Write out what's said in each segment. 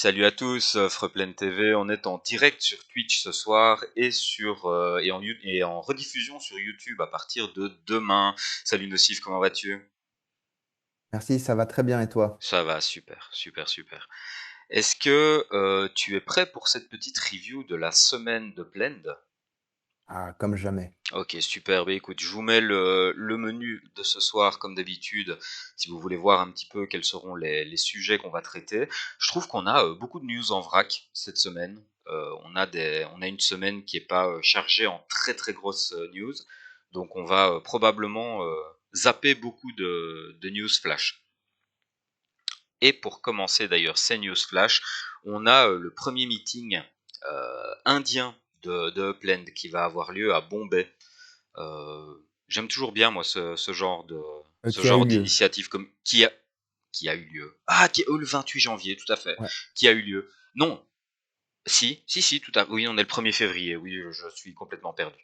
Salut à tous, Freeplan TV, on est en direct sur Twitch ce soir et en rediffusion sur YouTube à partir de demain. Salut Nocif, comment vas-tu? Merci, ça va très bien et toi? Ça va, super, super, super. Est-ce que tu es prêt pour cette petite review de la semaine de Blend? Ah, comme jamais. Ok, super. Bah, écoute, je vous mets le menu de ce soir comme d'habitude, si vous voulez voir un petit peu quels seront les sujets qu'on va traiter. Je trouve qu'on a beaucoup de news en vrac cette semaine. On a une semaine qui est pas chargée en très très grosses news, donc on va probablement zapper beaucoup de news flash. Et pour commencer d'ailleurs ces news flash, on a le premier meeting indien de Upland qui va avoir lieu à Bombay. J'aime toujours bien moi ce Qui a eu genre lieu. d'initiative comme qui a eu lieu. Le 28 janvier, tout à fait. Ouais. Qui a eu lieu. Non, si, tout à oui, on est le 1er février. Oui, je suis complètement perdu.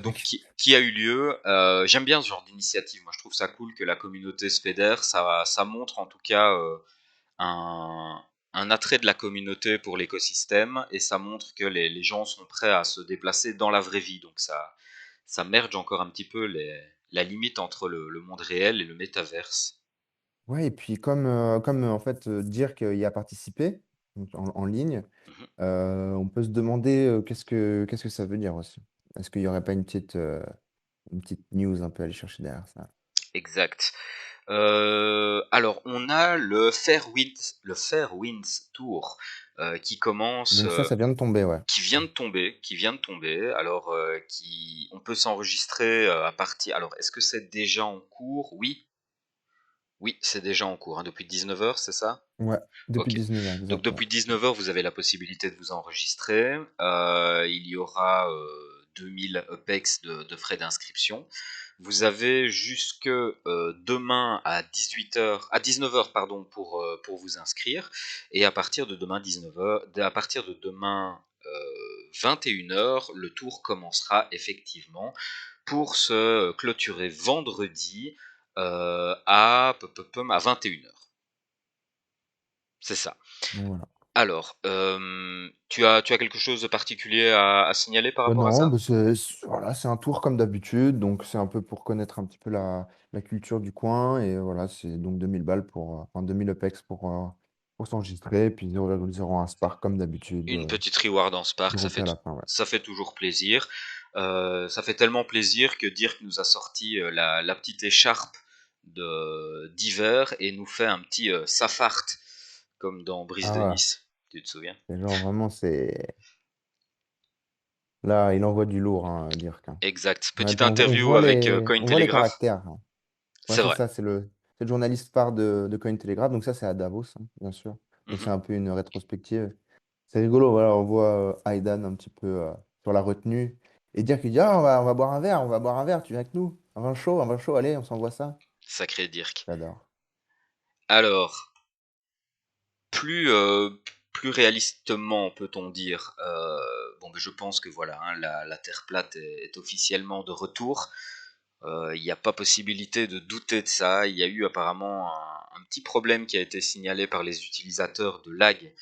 Donc qui a eu lieu. J'aime bien ce genre d'initiative. Moi, je trouve ça cool que la communauté se fédère. Ça montre en tout cas un un attrait de la communauté pour l'écosystème et ça montre que les gens sont prêts à se déplacer dans la vraie vie. Donc ça merge encore un petit peu la limite entre le monde réel et le métaverse. Ouais, et puis comme en fait dire qu'il y a participé donc en ligne, Mhm. on peut se demander qu'est-ce que ça veut dire aussi. Est-ce qu'il n'y aurait pas une petite news un peu à aller chercher derrière ça? Exact. Alors, on a le Fairwinds Tour qui commence, Donc ça vient de tomber, ouais. qui vient de tomber. Alors, on peut s'enregistrer à partir. Alors, est-ce que c'est déjà en cours? Oui, oui, c'est déjà en cours, hein, depuis 19 heures, c'est ça? Ouais, depuis Ok. 19h, Donc exactement. depuis 19 heures, vous avez la possibilité de vous enregistrer. Il y aura 2000 UPEX de frais d'inscription. Vous avez jusque demain à 18 heures, à 19 heures pardon, pour vous inscrire. Et à partir de demain 19 heures, à partir de demain 21 heures, le tour commencera effectivement pour se clôturer vendredi à 21 heures. C'est ça. Donc voilà. Alors, tu as quelque chose de particulier à signaler par rapport à Non, ça? bah, voilà, c'est un tour comme d'habitude, donc c'est un peu pour connaître un petit peu la culture du coin, et voilà, c'est donc 2000 balles enfin 2000 UPEX pour s'enregistrer, et puis ils auront un Spark comme d'habitude, Une petite reward en Spark, groupé à la fin, ouais. ça fait toujours plaisir. Ça fait tellement plaisir que Dirk nous a sorti la petite écharpe d'hiver et nous fait un petit safart comme dans Brise de Ah ouais, Nice. Tu te souviens? c'est genre vraiment, c'est... Là, il envoie du lourd, hein, Dirk, hein. Exact. Ouais, Petite puis interview avec on voit les Cointelegraph. caractères, hein. Ouais, C'est c'est vrai. ça, c'est le journaliste phare de Cointelegraph, donc ça, c'est à Davos, hein, bien sûr. Donc Mhm. c'est un peu une rétrospective. C'est rigolo, voilà, on voit Aidan un petit peu sur la retenue, et Dirk il dit, ah, on va boire un verre, tu viens avec nous? Un vin chaud, allez, on s'envoie ça. Sacré Dirk. J'adore. Alors, plus, plus réalistement, peut-on dire, bon, ben, je pense que voilà, hein, la Terre plate est officiellement de retour. Il n'y a pas possibilité de douter de ça. Il y a eu apparemment un petit problème qui a été signalé par les utilisateurs de lag.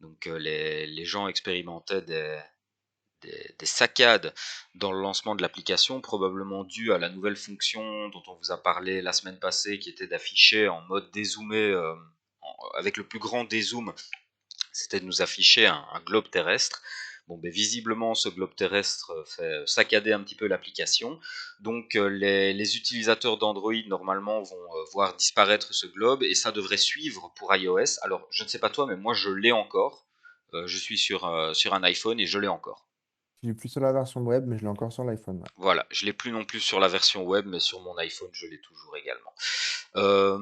Donc les gens expérimentaient des saccades dans le lancement de l'application, probablement dû à la nouvelle fonction dont on vous a parlé la semaine passée, qui était d'afficher en mode dézoomé, avec le plus grand dézoom, c'était de nous afficher un globe terrestre. Bon, ben, visiblement, ce globe terrestre fait saccader un petit peu l'application. Donc, les utilisateurs d'Android, normalement, vont voir disparaître ce globe et ça devrait suivre pour iOS. Alors, je ne sais pas toi, mais moi, je l'ai encore. Je suis sur un iPhone et je l'ai encore. Je l'ai plus sur la version web, mais je l'ai encore sur l'iPhone, ouais. Voilà, je l'ai plus non plus sur la version web, mais sur mon iPhone, je l'ai toujours également. Euh,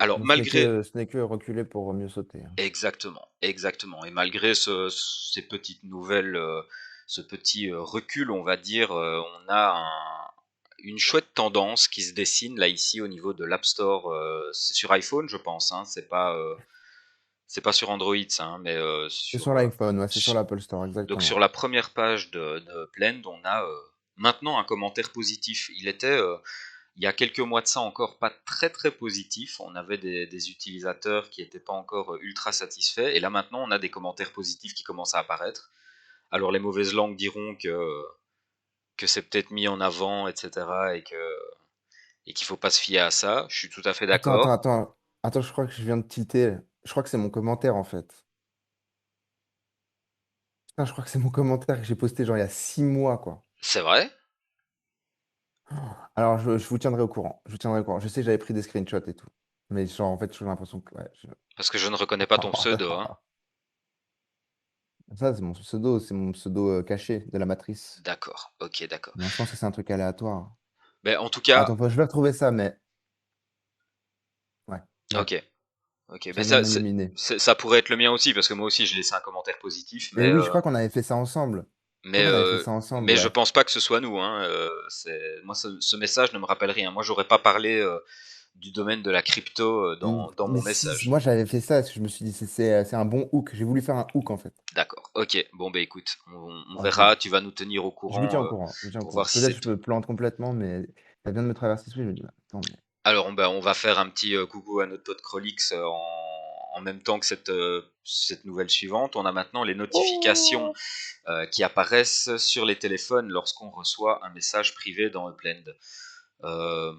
alors, Mais malgré ce n'est que reculer pour mieux sauter, hein. exactement, exactement. Et malgré ces petites nouvelles, ce petit recul, on va dire, on a une chouette tendance qui se dessine là ici au niveau de l'App Store. C'est sur iPhone, je pense, hein, c'est pas sur Android, ça, hein, mais C'est sur l'iPhone, ouais, c'est sur su- l'Apple Store, donc exactement. sur la première page de Blend, on a maintenant un commentaire positif. il y a quelques mois de ça encore pas très très positif. On avait des utilisateurs qui n'étaient pas encore ultra satisfaits. Et là maintenant, on a des commentaires positifs qui commencent à apparaître. Alors les mauvaises langues diront que c'est peut-être mis en avant, etc. Et qu'il faut pas se fier à ça. Je suis tout à fait Attends, attends, d'accord. attends. Attends, je crois que je viens de tilter. Je crois que c'est mon commentaire, en fait. Putain, je crois que c'est mon commentaire que j'ai posté genre il y a 6 mois, quoi. C'est vrai, Alors, je vous tiendrai au courant. Je vous tiendrai au courant. Je sais que j'avais pris des screenshots et tout. Mais genre, en fait, j'ai l'impression que... Ouais, parce que je ne reconnais pas ton pseudo, hein. Ça, c'est mon pseudo caché de la matrice. D'accord, ok, d'accord. Non, je pense que c'est un truc aléatoire. Mais en tout cas, Attends, je vais retrouver ça, mais... Ouais, ouais. ok, ok. Mais Ça vient de m'illuminer. ça pourrait être le mien aussi, parce que moi aussi j'ai laissé un commentaire positif, Et oui, je crois qu'on avait fait ça ensemble. Je crois qu'on avait fait ça ensemble, mais je ouais. pense pas que ce soit nous, hein. Moi, ce message ne me rappelle rien. Moi, j'aurais pas parlé du domaine de la crypto dans Mais mon si, message. moi j'avais fait ça, parce que je me suis dit, c'est un bon hook. J'ai voulu faire un hook, en fait. D'accord, ok. Bon, bah écoute, on Ok. verra. Tu vas nous tenir au Je vous tiens courant au courant. Je vous tiens au pour courant. voir si Peut-être c'est que je tout. me plante complètement, mais ça vient de me traverser l'esprit. Je me dis, bah, attends, mais... Alors, on va faire un petit coucou à notre pote Crolix en même temps que cette nouvelle suivante. On a maintenant les notifications Oh! qui apparaissent sur les téléphones lorsqu'on reçoit un message privé dans Upland. Euh,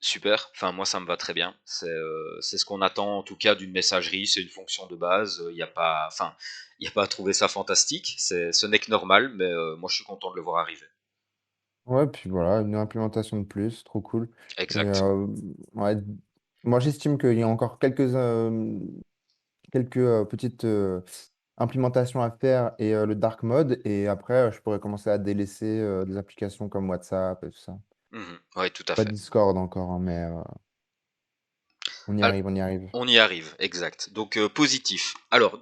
Super, enfin moi ça me va très bien. C'est ce qu'on attend en tout cas d'une messagerie, c'est une fonction de base. Il n'y a pas, enfin, il y a pas à trouver ça fantastique. Ce n'est que normal, mais moi je suis content de le voir arriver. Ouais, puis voilà, une implémentation de plus, trop cool. Et Exact. ouais, moi j'estime qu'il y a encore quelques petites implémentations à faire et le dark mode. Et après, je pourrais commencer à délaisser des applications comme WhatsApp et tout ça. Mhm. Ouais, tout à Pas fait. Discord encore, hein, mais on y Al- arrive, on y arrive. On y arrive, exact. Donc positif. Alors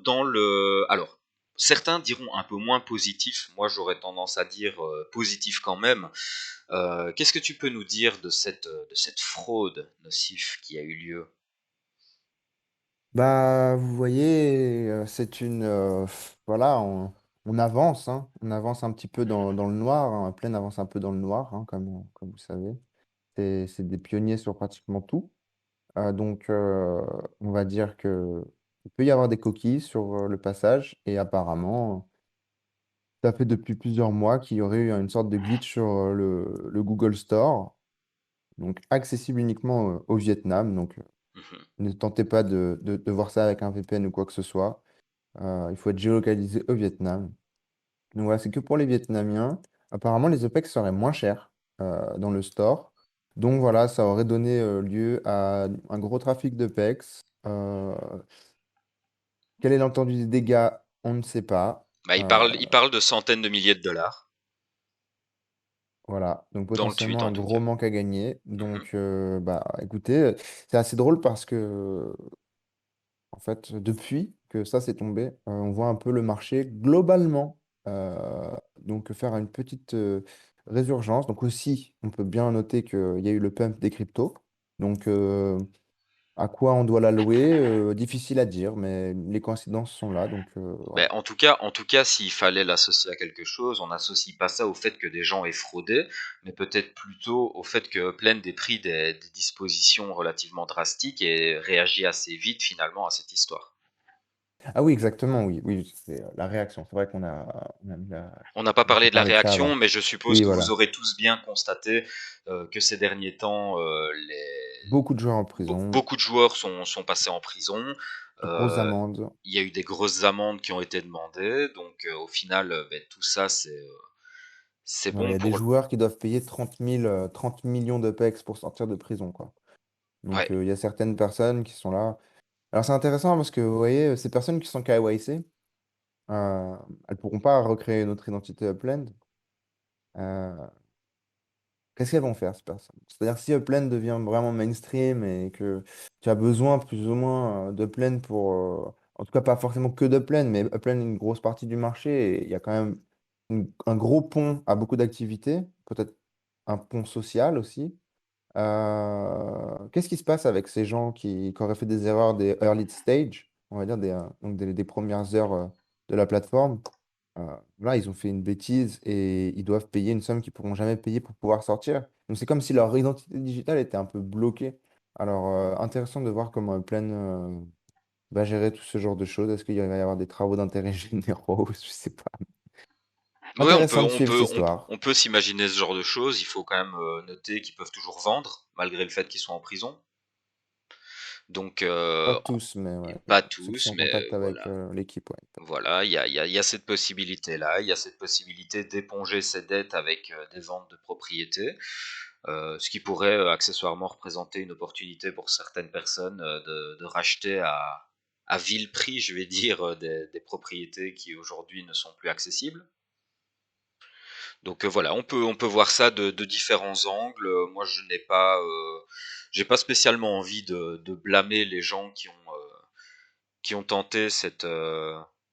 certains diront un peu moins positif. Moi j'aurais tendance à dire positif quand même. Qu'est-ce que tu peux nous dire de cette fraude nocif qui a eu lieu? Bah, vous voyez, voilà, on avance, hein. On avance un petit peu dans le noir, hein. Plein avance un peu dans le noir, hein, comme vous savez. C'est des pionniers sur pratiquement tout. Donc, on va dire que il peut y avoir des coquilles sur le passage. Et apparemment, ça fait depuis plusieurs mois qu'il y aurait eu une sorte de glitch sur le Google Store, donc accessible uniquement au Vietnam. Donc, Mhm, ne tentez pas de voir ça avec un VPN ou quoi que ce soit. Il faut être géolocalisé au Vietnam. Donc voilà, c'est que pour les Vietnamiens. Apparemment, les OPEX seraient moins chers dans le store. Donc voilà, ça aurait donné lieu à un gros trafic d'OPEX. Quel est l'entendu des dégâts? On ne sait pas. bah, Euh, il parle de centaines de milliers de dollars, voilà, donc dans le tweet potentiellement en un tout gros cas. manque à gagner. Mhm, Donc, bah, écoutez, c'est assez drôle parce que en fait, depuis que ça s'est tombé, on voit un peu le marché globalement donc faire une petite résurgence. Donc aussi, on peut bien noter qu'il y a eu le pump des cryptos. Donc à quoi on doit l'allouer, difficile à dire, mais les coïncidences sont là. Donc ben, voilà. en tout cas, s'il fallait l'associer à quelque chose, on n'associe pas ça au fait que des gens aient fraudé, mais peut-être plutôt au fait que Upland ait pris des dispositions relativement drastiques et réagi assez vite finalement à cette histoire. Ah oui, exactement, oui, oui, c'est la réaction. C'est vrai on a mis On n'a pas on a fait parlé de la parler de ça réaction, avant. mais je suppose Oui, que vous voilà. aurez tous bien constaté que ces derniers temps, Beaucoup de joueurs en prison, beaucoup de joueurs sont passés en prison. grosses Euh, amendes. il y a eu des grosses amendes qui ont été demandées, donc au final, ben, tout ça, c'est Ouais, il y bon a des pour. joueurs qui doivent payer 30 millions de pex pour sortir de prison, quoi. Ouais. Donc, il y a certaines personnes qui sont là. Alors, c'est intéressant parce que, vous voyez, ces personnes qui sont KYC, euh, elles pourront pas recréer notre identité Upland. Euh, Qu'est-ce qu'elles vont faire, ces personnes? C'est-à-dire, si Upland devient vraiment mainstream et que tu as besoin plus ou moins d'Upland pour... en tout cas, pas forcément que d'Upland, mais Upland est une grosse partie du marché et il y a quand même un gros pont à beaucoup d'activités, peut-être un pont social aussi. Qu'est-ce qui se passe avec ces gens qui auraient fait des erreurs des early stage, on va dire des premières heures de la plateforme? là, ils ont fait une bêtise et ils doivent payer une somme qu'ils pourront jamais payer pour pouvoir sortir. Donc c'est comme si leur identité digitale était un peu bloquée. Alors, intéressant de voir comment Plan va gérer tout ce genre de choses. Est-ce qu'il va y avoir des travaux d'intérêt généraux? Je sais pas. Ouais, Intéressant de suivre cette histoire. on peut s'imaginer ce genre de choses. Il faut quand même noter qu'ils peuvent toujours vendre, malgré le fait qu'ils sont en prison. Donc, Pas tous, mais ouais. pas Ceux qui sont tous, en mais contact avec voilà. l'équipe, ouais. Voilà, il y a cette possibilité-là, il y a cette possibilité d'éponger ses dettes avec des ventes de propriétés, ce qui pourrait accessoirement représenter une opportunité pour certaines personnes de racheter à vil prix, je vais dire, des propriétés qui aujourd'hui ne sont plus accessibles. Donc voilà, on peut voir ça de différents angles. Moi, je n'ai pas, j'ai pas spécialement envie de blâmer les gens qui ont tenté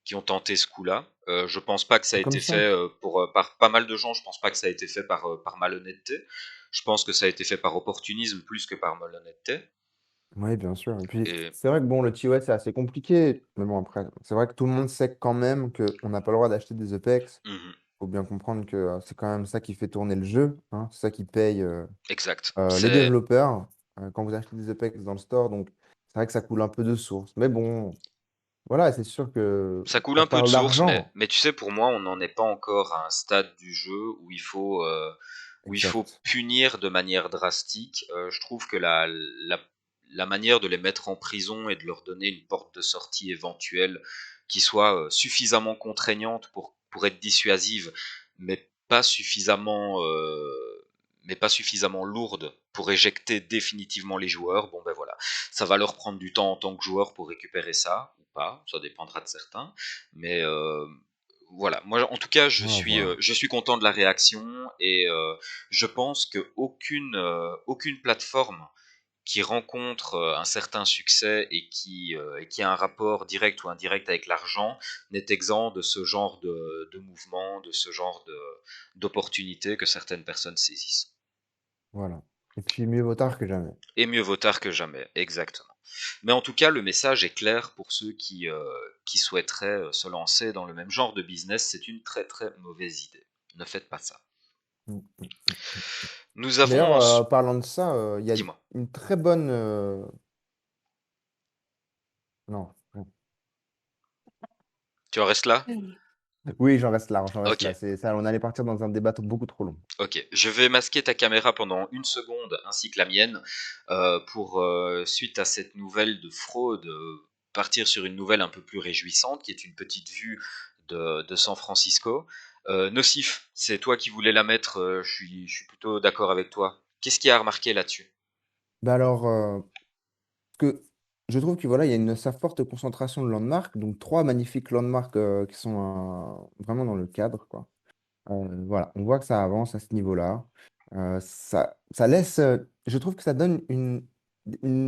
qui ont tenté ce coup-là. Je pense pas que ça a C'est comme été ça. fait par pas mal de gens. Je pense pas que ça a été fait par malhonnêteté. Je pense que ça a été fait par opportunisme plus que par malhonnêteté. Oui, bien sûr. Et puis, Et c'est vrai que bon, le TOS, c'est assez compliqué. Mais bon, après, c'est vrai que tout le monde sait quand même qu'on n'a pas le droit d'acheter des EPEX. mhm, Faut bien comprendre que c'est quand même ça qui fait tourner le jeu, hein. C'est ça qui paye exact. les C'est développeurs quand vous achetez des EPEX dans le store. Donc, c'est vrai que ça coule un peu de source. Mais bon, voilà, c'est sûr que Ça coule on un peu de parle source, d'argent. mais tu sais, pour moi, on n'en est pas encore à un stade du jeu où il faut Exact. punir de manière drastique. Je trouve que la manière de les mettre en prison et de leur donner une porte de sortie éventuelle qui soit suffisamment contraignante pour être dissuasive, mais mais pas suffisamment lourde pour éjecter définitivement les joueurs. Bon ben voilà, ça va leur prendre du temps en tant que joueur pour récupérer ça ou pas, ça dépendra de certains. Mais voilà, moi en tout cas, On va voir. je suis content de la réaction et je pense que aucune plateforme qui rencontre un certain succès et qui a un rapport direct ou indirect avec l'argent n'est exempt de ce genre de mouvement, de ce genre d'opportunités que certaines personnes saisissent. Voilà. Et puis, mieux vaut tard que jamais. Et mieux vaut tard que jamais, exactement. Mais en tout cas, le message est clair pour ceux qui souhaiteraient se lancer dans le même genre de business. C'est une très très mauvaise idée. Ne faites pas ça. Mm, mm, mm. Nous D'ailleurs, avons... parlant de ça, il y a Dis-moi, une très bonne. Non. tu en restes là? Oui, j'en reste là, j'en reste Ok, là. C'est ça, on allait partir dans un débat beaucoup trop long. ok. Je vais masquer ta caméra pendant une seconde ainsi que la mienne pour, suite à cette nouvelle de fraude, partir sur une nouvelle un peu plus réjouissante qui est une petite vue de San Francisco. Nocif, c'est toi qui voulais la mettre, je suis plutôt d'accord avec toi. Qu'est-ce qu'il y a à remarquer là-dessus? Bah alors, que je trouve que voilà, il y a une assez forte concentration de landmarks, donc trois magnifiques landmarks qui sont vraiment dans le cadre, quoi. Voilà, on voit que ça avance à ce niveau-là. Ça laisse, je trouve que ça donne une,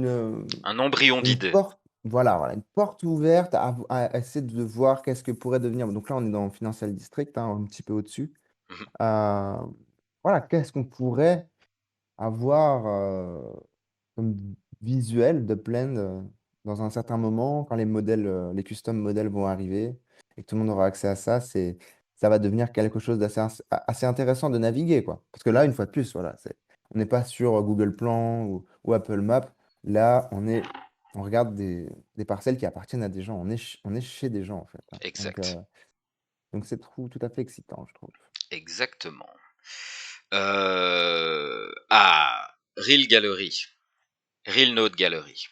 euh, Un embryon une d'idée. porte, voilà, une porte ouverte à essayer de voir qu'est-ce que pourrait devenir. Donc là, on est dans le Financial District, hein, un petit peu au-dessus. Mhm. Euh, voilà, qu'est-ce qu'on pourrait avoir comme visuel de Blend dans un certain moment, quand les modèles, les custom modèles vont arriver et que tout le monde aura accès à ça, ça va devenir quelque chose assez intéressant de naviguer, quoi. Parce que là, une fois de plus, voilà, on n'est pas sur Google Plan ou Apple Maps. Là, on regarde des parcelles qui appartiennent à des gens. On est chez des gens, en fait, hein. Exact. Donc c'est tout à fait excitant, je trouve. Exactement. Real Gallery. Real Note Gallery.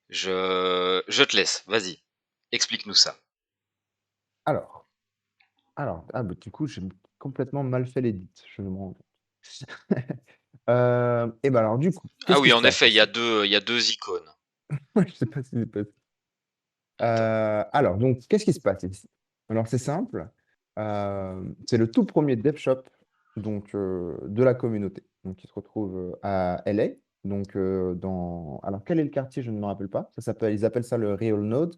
Je te laisse, vas-y. Explique-nous ça. Alors, bah, du coup, j'ai complètement mal fait l'édit, je me rends compte. Et ben alors du coup, Ah qu'est-ce qui oui, se en passe effet, ici? il y a deux icônes. Je sais pas si c'est passé. Attends. Alors, donc, qu'est-ce qui se passe ici? Alors, c'est simple. C'est le tout premier dev shop donc, de la communauté, donc, qui se retrouve à LA. Donc, alors, quel est le quartier? Je ne me rappelle pas. Ils appellent ça le Real Node.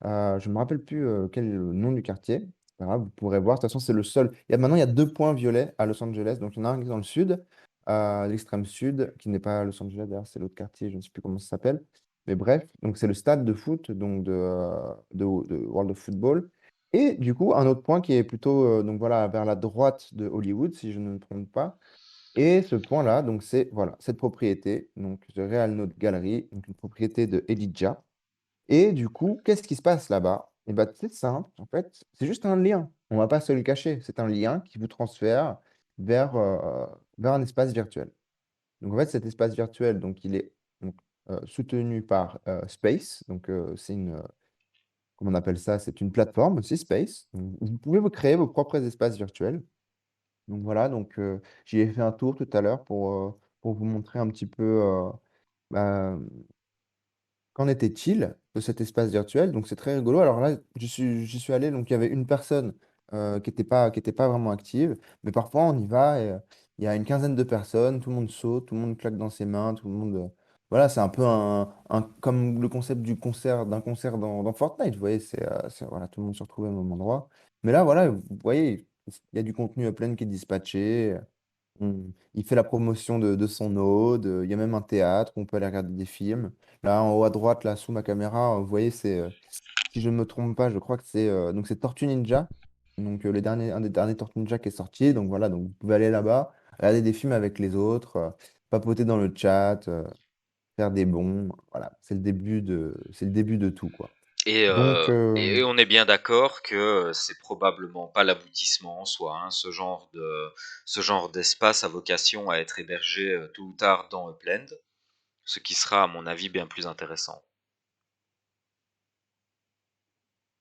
Je ne me rappelle plus quel est le nom du quartier. C'est pas grave, vous pourrez voir. De toute façon, c'est le seul. Maintenant, il y a deux points violets à Los Angeles. Donc, il y en a un qui est dans le sud, l'extrême sud, qui n'est pas Los Angeles, d'ailleurs, c'est l'autre quartier, je ne sais plus comment ça s'appelle. Mais bref, donc c'est le stade de foot donc de World of Football. Et du coup, un autre point qui est plutôt donc voilà, vers la droite de Hollywood, si je ne me trompe pas. Et ce point-là, donc c'est voilà, cette propriété, donc The Real Note Gallery, donc une propriété de Elijah. Et du coup, qu'est-ce qui se passe là-bas? Eh ben, c'est simple, en fait, c'est juste un lien. On ne va pas se le cacher. C'est un lien qui vous transfère vers, vers un espace virtuel. Donc en fait, cet espace virtuel, donc il est donc, soutenu par Space. Donc c'est une, comment on appelle ça? C'est une plateforme aussi, Space. Donc, vous pouvez vous créer vos propres espaces virtuels. Donc voilà, donc j'y ai fait un tour tout à l'heure pour vous montrer un petit peu bah, qu'en était-il de cet espace virtuel. Donc c'est très rigolo. Alors là, j'y suis allé, donc il y avait une personne qui était pas vraiment active, mais parfois on y va et il y a une quinzaine de personnes, tout le monde saute, tout le monde claque dans ses mains, tout le monde. Voilà, c'est un peu comme le concept du concert, d'un concert dans Fortnite. Vous voyez, voilà, tout le monde se retrouve au même endroit. Mais là, voilà, vous voyez, il y a du contenu plein qui est dispatché. Il fait la promotion de son ode. Il y a même un théâtre où on peut aller regarder des films. Là, en haut à droite, là, sous ma caméra, vous voyez, si je ne me trompe pas, je crois que c'est Tortue Ninja. Donc, un des derniers Tortue Ninja qui est sorti. Donc, voilà, donc vous pouvez aller là-bas, regarder des films avec les autres, papoter dans le chat, faire des bons. Voilà, c'est le début de tout, quoi. Donc, Et on est bien d'accord que c'est probablement pas l'aboutissement en soi, hein. Ce genre d'espace a vocation à être hébergé tôt ou tard dans Upland, ce qui sera à mon avis bien plus intéressant.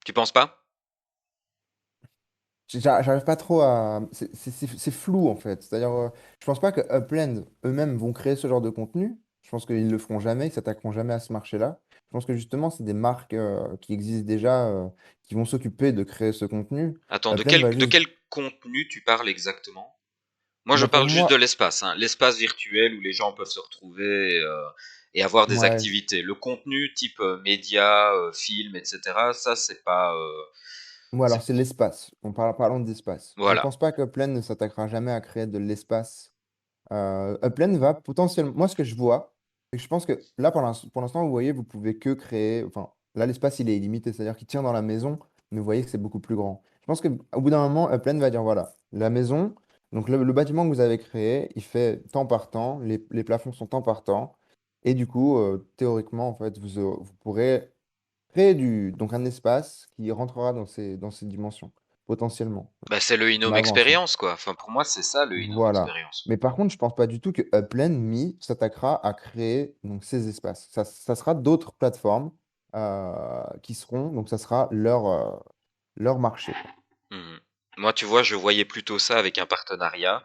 Tu penses pas? j'arrive pas trop à. C'est flou en fait. C'est-à-dire, je pense pas que Upland eux-mêmes vont créer ce genre de contenu. Je pense qu'ils le feront jamais, ils s'attaqueront jamais à ce marché-là. Je pense que justement, c'est des marques qui existent déjà, qui vont s'occuper de créer ce contenu. Attends, Upland va de juste. quel contenu tu parles exactement? Moi, je Bah pour parle juste de moi, l'espace, hein, l'espace virtuel où les gens peuvent se retrouver et avoir des ouais, activités. Le contenu type médias, film, etc., ça, c'est pas. moi alors C'est- c'est l'espace. Parlons d'espace. Je voilà. pense pas que Upland ne s'attaquera jamais à créer de l'espace. Upland va potentiellement. Moi, ce que je vois, c'est que je pense que là, pour l'instant, vous voyez, vous pouvez que créer. Enfin, là, l'espace, il est illimité, c'est-à-dire qu'il tient dans la maison, mais vous voyez que c'est beaucoup plus grand. Je pense qu'au bout d'un moment, Upland va dire voilà, la maison, donc le bâtiment que vous avez créé, il fait temps par temps, les plafonds sont temps par temps, et du coup, théoriquement, en fait, vous pourrez créer donc un espace qui rentrera dans ces dimensions, potentiellement. Bah, c'est le On Inome avance, hein. Experience, quoi. Enfin, pour moi, c'est ça le Inome Voilà. Experience. Mais par contre, je pense pas du tout que Upland Me s'attaquera à créer donc, ces espaces. Ça sera d'autres plateformes qui seront, donc ça sera leur marché, quoi. Mhm. Moi, tu vois, je voyais plutôt ça avec un partenariat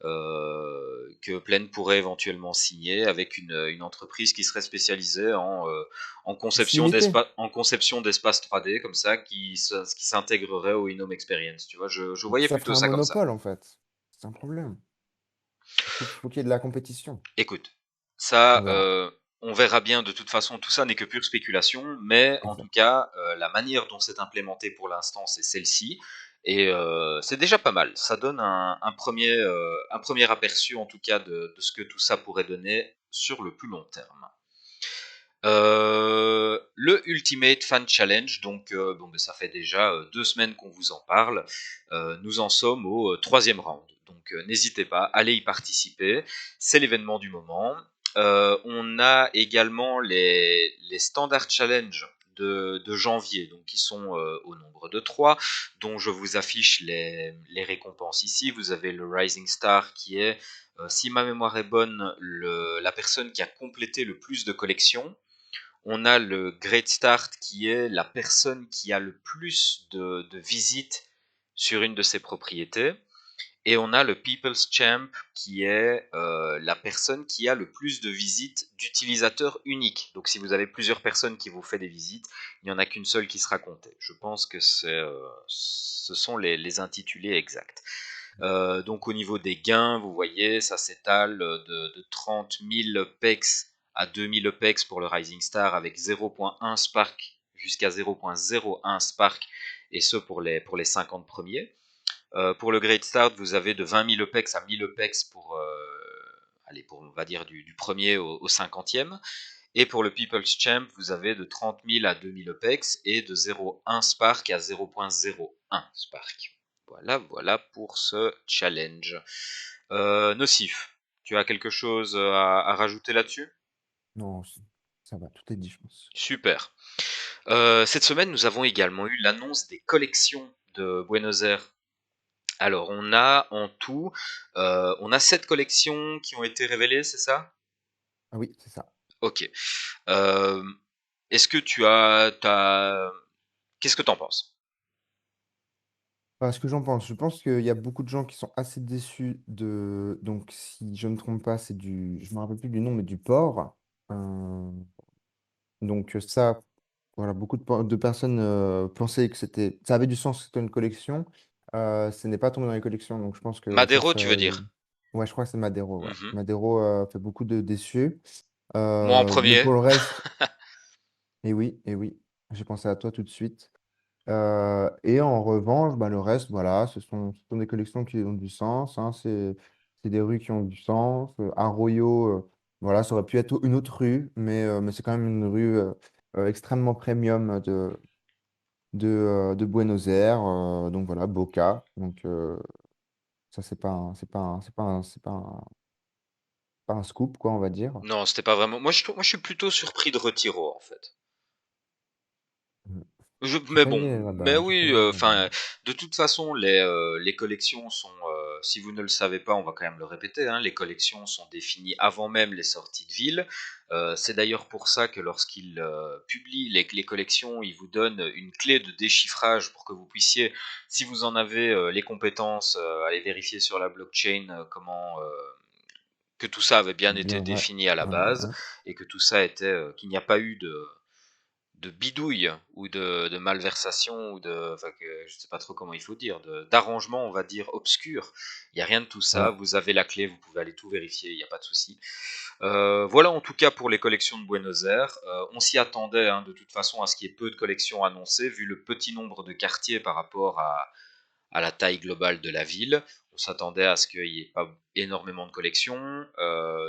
que Plaine pourrait éventuellement signer avec une entreprise qui serait spécialisée C'est limité. en conception d'espace 3D, comme ça, qui s'intégrerait au Inome Experience. Tu vois, je voyais Ça plutôt ferait un ça comme ça. monopole, en fait. C'est un problème. Faut qu'il y ait de la compétition. Écoute, On ça, verra. on verra bien. De toute façon, tout ça n'est que pure spéculation, mais en tout Exact. cas, la manière dont c'est implémenté pour l'instant, c'est celle-ci, et c'est déjà pas mal. Ça donne un premier aperçu, en tout cas, de ce que tout ça pourrait donner sur le plus long terme. Le Ultimate Fan Challenge, donc bon, ben, ça fait déjà 2 semaines qu'on vous en parle. Nous en sommes au troisième round, donc n'hésitez pas, allez y participer. C'est l'événement du moment. On a également les Standard Challenge de janvier, donc qui sont au nombre de 3, dont je vous affiche les récompenses ici. Vous avez le Rising Star qui est, si ma mémoire est bonne, la personne qui a complété le plus de collections. On a le Great Start qui est la personne qui a le plus de visites sur une de ses propriétés. Et on a le People's Champ qui est la personne qui a le plus de visites d'utilisateurs uniques. Donc si vous avez plusieurs personnes qui vous font des visites, il n'y en a qu'une seule qui sera comptée. Je pense que ce sont les intitulés exacts. Donc au niveau des gains, vous voyez, ça s'étale de 30 000 PEX à 2000 PEX pour le Rising Star avec 0.1 Spark jusqu'à 0.01 Spark, et ce pour les 50 premiers. Pour le Great Start, vous avez de 20 000 PEX à 1000 PEX pour, allez, pour on va dire du premier au 50e. Et pour le People's Champ, vous avez de 30 000 à 2000 OPEX et de 0,1 Spark à 0,01 Spark. Voilà, voilà pour ce challenge. Nocif, tu as quelque chose à rajouter là-dessus? Non, ça va, tout est dit, je pense. Super. Cette semaine, nous avons également eu l'annonce des collections de Buenos Aires. Alors, on a en tout, on a 7 collections qui ont été révélées, c'est ça? Ah oui, c'est ça. Ok. Euh, Est-ce que tu as, qu'est-ce que t'en penses? Ce que j'en pense, je pense qu'il y a beaucoup de gens qui sont assez déçus de. Donc, si je ne me trompe pas, c'est du. Je me rappelle plus du nom, mais du port. Euh, Donc, ça, voilà, beaucoup de personnes pensaient que c'était. Ça avait du sens que c'était une collection. Ce n'est pas tombé dans les collections, donc je pense que ça Madero, serait. tu veux dire? Ouais, je crois que c'est Madero. Ouais. Mhm. Madero fait beaucoup de déçus. Moi en Mais premier. pour le reste, et oui, j'ai pensé à toi tout de suite. Et en revanche, bah, le reste, voilà, ce sont des collections qui ont du sens, hein, c'est des rues qui ont du sens. Arroyo, voilà, ça aurait pu être une autre rue, mais c'est quand même une rue extrêmement premium de Buenos Aires. Donc voilà, Boca. Donc ça, c'est pas un scoop, quoi, on va dire. Non, c'était pas vraiment. Moi, je suis plutôt surpris de Retiro, en fait. Mm. J'ai Mais failli bon, aller mais là-bas, j'ai oui, failli aller là-bas. enfin, de toute façon, les collections sont, si vous ne le savez pas, on va quand même le répéter, hein, les collections sont définies avant même les sorties de ville. C'est d'ailleurs pour ça que lorsqu'ils publient les collections, ils vous donnent une clé de déchiffrage pour que vous puissiez, si vous en avez les compétences, aller vérifier sur la blockchain comment que tout ça avait bien été Bien, ouais. défini à la Ouais, ouais, base ouais. et que tout ça était, qu'il n'y a pas eu de bidouille ou de malversation ou de, enfin que je sais pas trop comment il faut dire, d'arrangement on va dire obscur. Il y a rien de tout ça. Ouais. Vous avez la clé, vous pouvez aller tout vérifier, il n'y a pas de souci. Voilà en tout cas pour les collections de Buenos Aires. On s'y attendait hein, de toute façon à ce qu'il y ait peu de collections annoncées vu le petit nombre de quartiers par rapport à la taille globale de la ville. On s'attendait à ce qu'il n'y ait pas énormément de collections.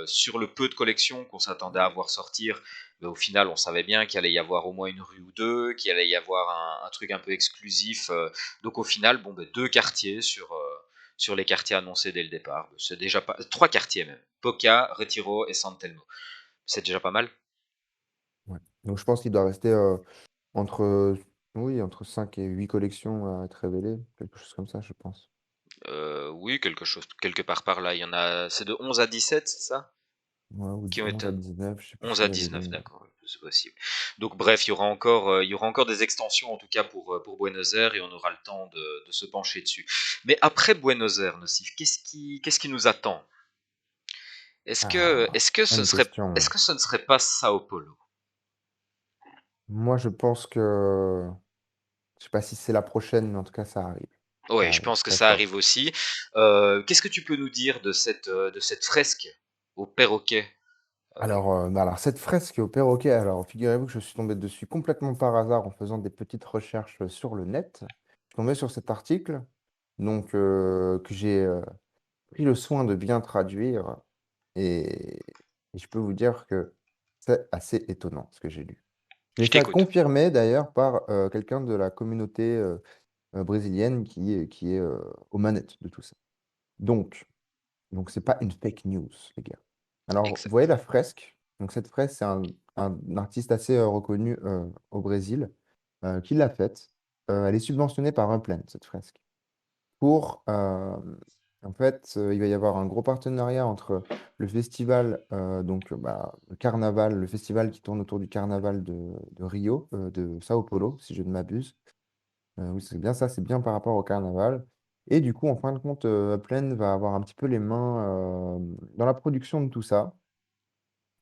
Sur le peu de collections qu'on s'attendait à voir sortir, mais au final, on savait bien qu'il allait y avoir au moins une rue ou deux, qu'il allait y avoir un truc un peu exclusif. Donc au final, bon, ben, deux quartiers sur les quartiers annoncés dès le départ. C'est déjà pas trois quartiers même. Boca, Retiro et San Telmo. C'est déjà pas mal. Ouais. Donc je pense qu'il doit rester entre, oui, entre 5 et 8 collections à être révélées, quelque chose comme ça, je pense. Oui, quelque chose, quelque part par là. Il y en a. C'est de 11 à 17, c'est ça? Ouais, ou Qui ont 11 été à 19, je sais plus 11 à s'il y avait 19, des. d'accord, ouais, c'est possible. Donc bref, il y aura encore des extensions en tout cas pour Buenos Aires et on aura le temps de se pencher dessus. Mais après Buenos Aires, Nocif, qu'est-ce qui nous attend? Ah, bonne Est-ce question. que ce ne serait pas Sao Paulo? Moi, je pense que, je sais pas si c'est la prochaine, mais en tout cas, ça arrive. Oui, Ça je arrive, pense que très ça arrive fort. aussi. Qu'est-ce que tu peux nous dire de cette fresque au perroquet? Alors, cette fresque au perroquet, alors figurez-vous que je suis tombé dessus complètement par hasard en faisant des petites recherches sur le net. Je suis tombé sur cet article, donc que j'ai pris le soin de bien traduire, et, et je peux vous dire que c'est assez étonnant ce que j'ai lu. Je l'ai Je fait t'écoute. confirmer d'ailleurs par quelqu'un de la communauté brésilienne qui est aux manettes de tout ça. Donc, donc c'est pas une fake news, les gars. Alors, vous voyez Exact. la fresque? Donc cette fresque, c'est un artiste assez reconnu au Brésil qui l'a faite. Elle est subventionnée par Unplanned, cette fresque. Pour, en fait, il va y avoir un gros partenariat entre le festival, donc bah, le carnaval, le festival qui tourne autour du carnaval de Rio, de Sao Paulo, si je ne m'abuse. Oui, c'est bien ça, c'est bien par rapport au carnaval. Et du coup, en fin de compte, Upland va avoir un petit peu les mains dans la production de tout ça.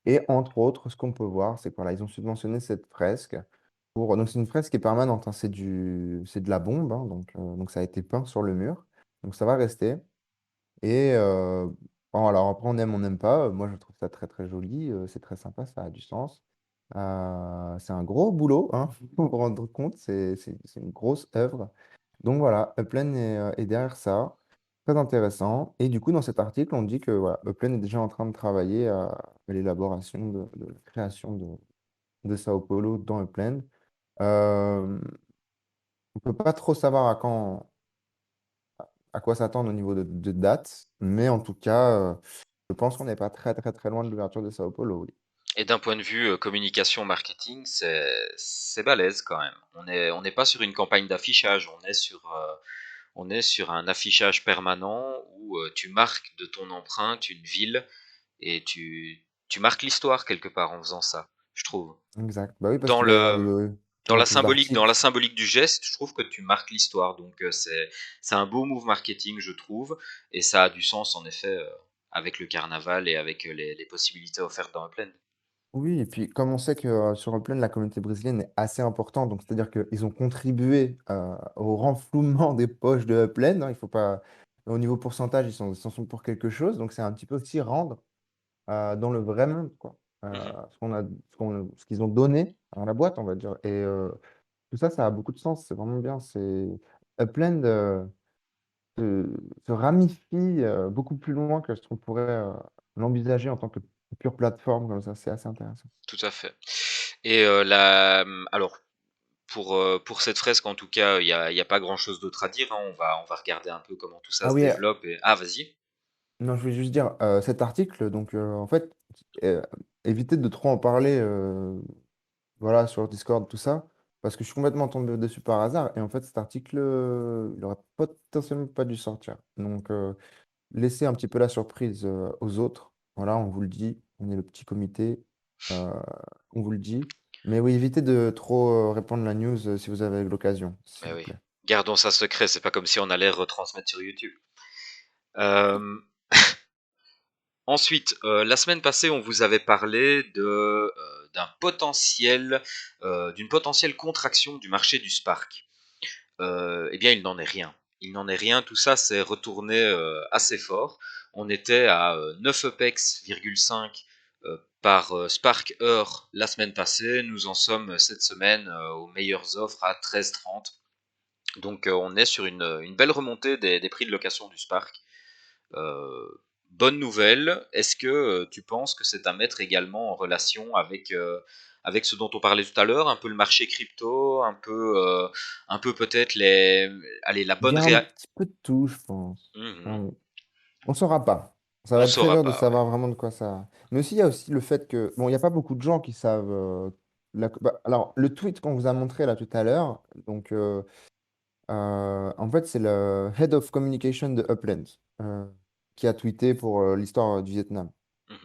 Et entre autres, ce qu'on peut voir, c'est que voilà, ils ont subventionné cette fresque pour. Donc, c'est une fresque qui est permanente, hein, c'est de la bombe, hein, donc ça a été peint sur le mur. Donc, ça va rester. Et bon, alors après, on n'aime pas. Moi, je trouve ça très très joli. C'est très sympa, ça a du sens. C'est un gros boulot, hein, faut vous rendre compte. C'est une grosse œuvre. Donc voilà, Upland est derrière ça. très intéressant. Et du coup, dans cet article, on dit que voilà, Upland est déjà en train de travailler à l'élaboration de la création de Sao Paulo dans Upland. Euh, on peut pas trop savoir à quoi s'attendre au niveau de date, mais en tout cas, je pense qu'on n'est pas très très très loin de l'ouverture de Sao Paulo, oui. Et d'un point de vue communication marketing, c'est balèze quand même. On n'est pas sur une campagne d'affichage, on est sur un affichage permanent où tu marques de ton empreinte une ville et tu marques l'histoire quelque part en faisant ça, je trouve. Exact. Bah oui, parce Dans qu'il va y avoir le de plus en plus dans la d'articles. symbolique du geste, je trouve que tu marques l'histoire. Donc c'est un beau move marketing, je trouve, et ça a du sens en effet avec le carnaval et avec les possibilités offertes dans Upland. Oui, et puis comme on sait que sur Upland, la communauté brésilienne est assez importante, donc c'est-à-dire qu'ils ont contribué au renflouement des poches de Upland, hein, il faut pas, au niveau pourcentage, ils s'en sont pour quelque chose, donc c'est un petit peu aussi rendre dans le vrai monde, quoi, Mhm, ce qu'ils ont donné à la boîte, on va dire. Et tout ça, ça a beaucoup de sens, c'est vraiment bien. Upland se, se ramifie beaucoup plus loin que ce qu'on pourrait l'envisager en tant que pure plateforme, comme ça, c'est assez intéressant. tout à fait. Et alors pour cette fresque, en tout cas, il y a pas grand-chose d'autre à dire, hein. On va regarder un peu comment tout ça Ah se oui, développe. Et... Ah, vas-y. non, je voulais juste dire, cet article, donc en fait, euh, évitez de trop en parler voilà, sur Discord, tout ça, parce que je suis complètement tombé dessus par hasard, et en fait, cet article, il aurait potentiellement pas dû sortir. Donc, laissez un petit peu la surprise aux autres. Voilà, on vous le dit, on est le petit comité, euh, on vous le dit. Mais oui, évitez de trop répandre la news si vous avez l'occasion, s'il Mais vous oui. plaît. Gardons ça secret. C'est pas comme si on allait retransmettre sur YouTube. Euh, Ensuite, la semaine passée, on vous avait parlé d'une potentielle contraction du marché du Spark. Eh bien, il n'en est rien. Il n'en est rien. Tout ça s'est retourné assez fort. On était à 9 EPEX,5 par Spark Heure la semaine passée. Nous en sommes cette semaine aux meilleures offres à 13,30. Donc, on est sur une belle remontée des prix de location du Spark. Euh, Bonne nouvelle. Est-ce que tu penses que c'est à mettre également en relation avec ce dont on parlait tout à l'heure, un peu le marché crypto, un peu peut-être allez, la Il y bonne a un petit peu de tout, je pense. Mhm. Enfin, on ne saura pas. Ça va On être très saura dur de pas, ouais. savoir vraiment de quoi ça. Mais aussi, il y a aussi le fait que, bon, il n'y a pas beaucoup de gens qui savent. Alors, le tweet qu'on vous a montré là tout à l'heure, donc, en fait, c'est le Head of Communication de Upland qui a tweeté pour l'histoire du Vietnam. Mhm.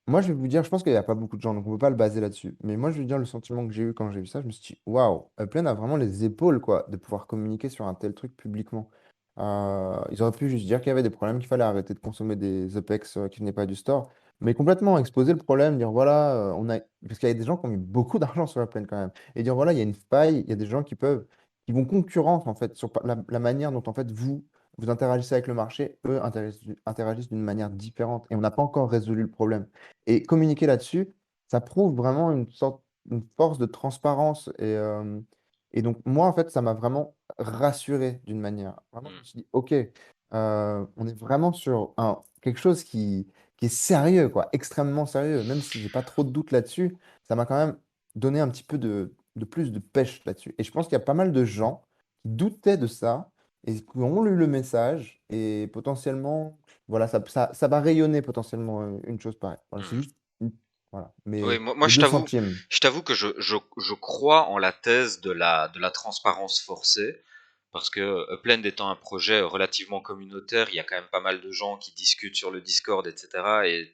Moi, je vais vous dire, je pense qu'il n'y a pas beaucoup de gens, donc on ne peut pas le baser là-dessus. Mais moi, je vais vous dire le sentiment que j'ai eu quand j'ai vu ça. Je me suis dit, waouh, Upland a vraiment les épaules, quoi, de pouvoir communiquer sur un tel truc publiquement. Ils auraient pu juste dire qu'il y avait des problèmes, qu'il fallait arrêter de consommer des OPEX qui venaient pas du store. Mais complètement exposer le problème, dire voilà, parce qu'il y a des gens qui ont mis beaucoup d'argent sur Upland quand même. Et dire voilà, il y a une faille, il y a des gens qui vont concurrence, en fait, sur la manière dont, en fait, vous interagissez avec le marché, eux interagissent d'une manière différente. Et on n'a pas encore résolu le problème. Et communiquer là-dessus, ça prouve vraiment une force de transparence. Et donc, moi, en fait, ça m'a vraiment rassuré d'une manière. Vraiment, je me Mhm. suis dit, OK, on est vraiment sur quelque chose qui est sérieux, quoi, extrêmement sérieux. Même si j'ai pas trop de doutes là-dessus, ça m'a quand même donné un petit peu de plus de pêche là-dessus. Et je pense qu'il y a pas mal de gens qui doutaient de ça et qui ont lu le message et potentiellement voilà, ça va rayonner potentiellement une chose pareille. Voilà, c'est Mhm. juste, voilà. Oui, Mais moi les deux centièmes. je t'avoue que je crois en la thèse de la transparence forcée, parce que Upland étant un projet relativement communautaire, il y a quand même pas mal de gens qui discutent sur le Discord, etc. Et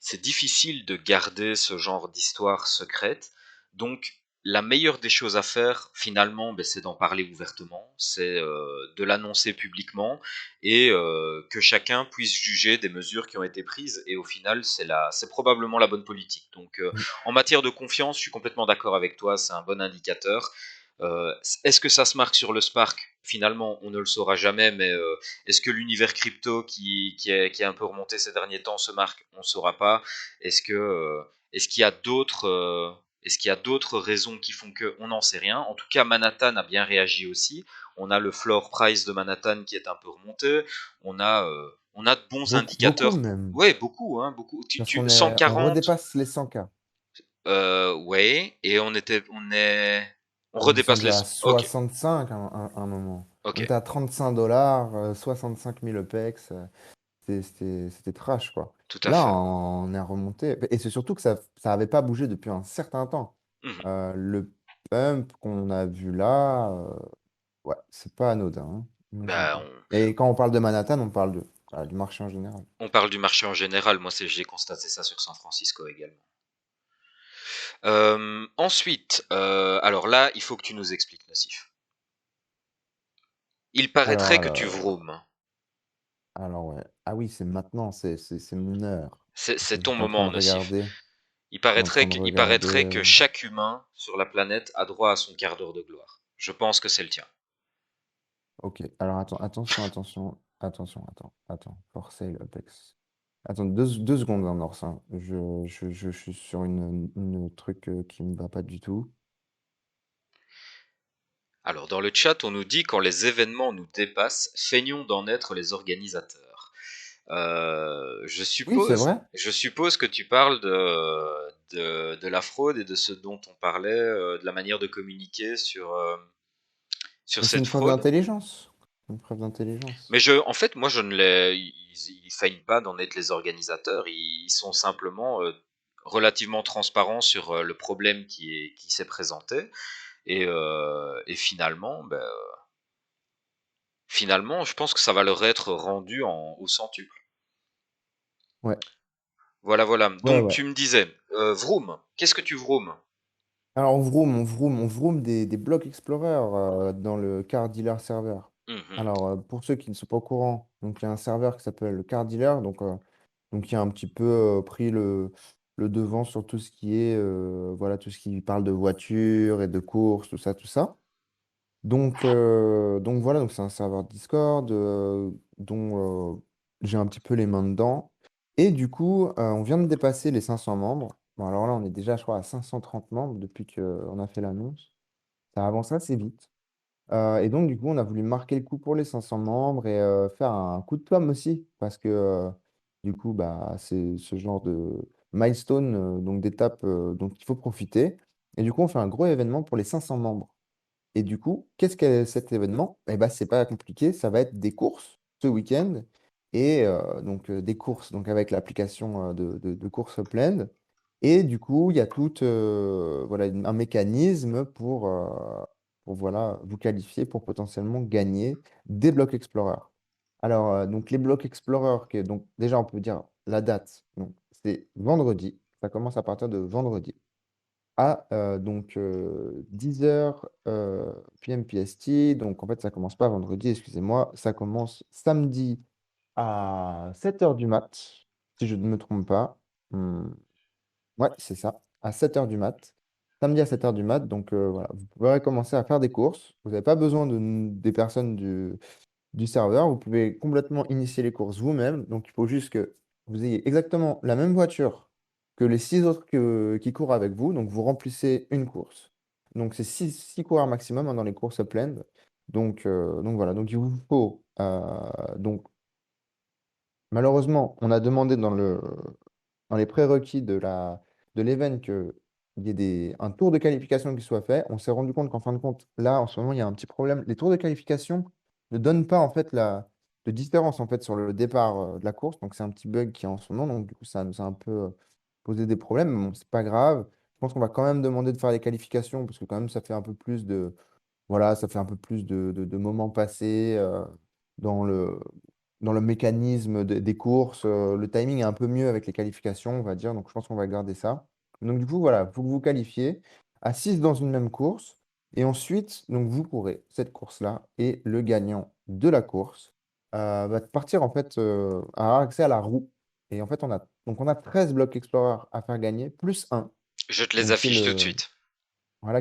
c'est difficile de garder ce genre d'histoire secrète. Donc, la meilleure des choses à faire, finalement, ben, c'est d'en parler ouvertement, c'est de l'annoncer publiquement et que chacun puisse juger des mesures qui ont été prises. Et au final, c'est probablement la bonne politique. Donc, Mm. en matière de confiance, je suis complètement d'accord avec toi, c'est un bon indicateur. Est-ce que ça se marque sur le Spark? Finalement, on ne le saura jamais, mais est-ce que l'univers crypto qui est un peu remonté ces derniers temps se marque? On ne saura pas. Est-ce qu'il y a d'autres Est-ce qu'il y a d'autres raisons qui font que on n'en sait rien. En tout cas, Manhattan a bien réagi aussi. On a le floor price de Manhattan qui est un peu remonté. On a de bons Beaucoup, beaucoup indicateurs. même. Ouais, beaucoup, hein, beaucoup. Parce qu'on on 140. redépasse les 100 k. Ouais, et on Nous redépasse sommes les à 100. Ok, 65 à un moment. ok, On était à 35 $, 65 000 OPEX. C'était trash, quoi. tout à Là, fait. on est remonté. Et c'est surtout que ça avait pas bougé depuis un certain temps. Mhm. Le pump qu'on a vu là, ouais, c'est pas anodin, hein. Imagine Bah, pas. Et quand on parle de Manhattan, on parle voilà, du marché en général. on parle du marché en général. Moi, j'ai constaté ça sur San Francisco également. Ensuite, alors là, il faut que tu nous expliques, Nassif. Il Alors, paraîtrait que tu alors, vroomes. alors, ouais. Ah oui, c'est maintenant, c'est mon heure. Parce C'est que ton j'étais en train moment, de Nassif. regarder. J'étais en train de Il regarder. paraîtrait que chaque humain sur la planète a droit à son quart d'heure de gloire. Je pense que c'est le tien. Ok, alors attends, attends. For sale, Apex. Attends, deux secondes, hein, Norse, hein. Je suis sur une truc qui me va pas du tout. Alors, dans le chat, on nous dit quand les événements nous dépassent, feignons d'en être les organisateurs. Oui, c'est vrai. Je suppose que tu parles de la fraude et de ce dont on parlait, de la manière de communiquer sur Mais c'est cette une preuve fraude. d'intelligence. Une preuve d'intelligence. Mais en fait, moi, je ne les, ils feignent pas d'en être les organisateurs. Ils sont simplement relativement transparents sur le problème qui s'est présenté. Et finalement, je pense que ça va leur être rendu au centuple. Ouais, Voilà, voilà. ouais, Donc, ouais. tu me disais, vroom. Qu'est-ce que tu vroomes? Alors, on vroom des blocs Explorer dans le car dealer server. Mhm. Alors, pour ceux qui ne sont pas au courant, donc il y a un serveur qui s'appelle le car dealer, donc qui a un petit peu pris le devant sur tout ce qui est, voilà, tout ce qui parle de voiture et de course, tout ça. Donc voilà, donc c'est un serveur Discord dont j'ai un petit peu les mains dedans. Et du coup, on vient de dépasser les 500 membres. Bon, alors là, on est déjà, je crois, à 530 membres depuis qu'on a fait l'annonce. Ça avance assez vite. Et donc, du coup, on a voulu marquer le coup pour les 500 membres et faire un coup de com' aussi. Parce que, du coup, bah, c'est ce genre de milestone, donc d'étape dont il faut profiter. Et du coup, on fait un gros événement pour les 500 membres. Et du coup, qu'est-ce que cet événement? Eh ben, c'est pas compliqué, ça va être des courses ce week-end. Et des courses donc avec l'application de course pleine. Et du coup, il y a tout voilà, un mécanisme pour voilà, vous qualifier pour potentiellement gagner des blocs Explorer. Alors, donc les blocs Explorer, donc déjà on peut dire la date. Donc, c'est vendredi. Ça commence à partir de vendredi à 10h PM PST. Donc en fait, ça commence pas vendredi, excusez-moi. Ça commence samedi à 7h du mat, si je ne me trompe pas. Ouais, c'est ça, à 7h du mat. Samedi à 7h du mat. Donc voilà, vous pourrez commencer à faire des courses. Vous n'avez pas besoin des personnes du serveur. Vous pouvez complètement initier les courses vous-même. Donc, il faut juste que vous ayez exactement la même voiture que les six autres qui courent avec vous. Donc, vous remplissez une course. Donc, c'est six coureurs maximum, hein, dans les courses pleines. Donc voilà. Donc, il vous faut. Donc, malheureusement, on a demandé dans les prérequis de l'event qu'il y ait un tour de qualification qui soit fait. On s'est rendu compte qu'en fin de compte, là, en ce moment, il y a un petit problème. Les tours de qualification ne donnent pas en fait de différence en fait sur le départ de la course. Donc c'est un petit bug qui est en ce moment. Donc du coup, ça nous a un peu posé des problèmes. Mais bon, c'est pas grave. Je pense qu'on va quand même demander de faire les qualifications parce que quand même, ça fait un peu plus de, voilà, ça fait un peu plus de moments passés dans le mécanisme des courses. Le timing est un peu mieux avec les qualifications, on va dire. Donc, je pense qu'on va garder ça. Donc, du coup, voilà, il faut que vous qualifiez à 6 dans une même course. Et ensuite, donc, vous courez cette course-là. Et le gagnant de la course va partir, en fait, avoir accès à la roue. Et en fait, on a 13 blocs Explorer à faire gagner, plus un. Je te les Donc, affiche tout de suite.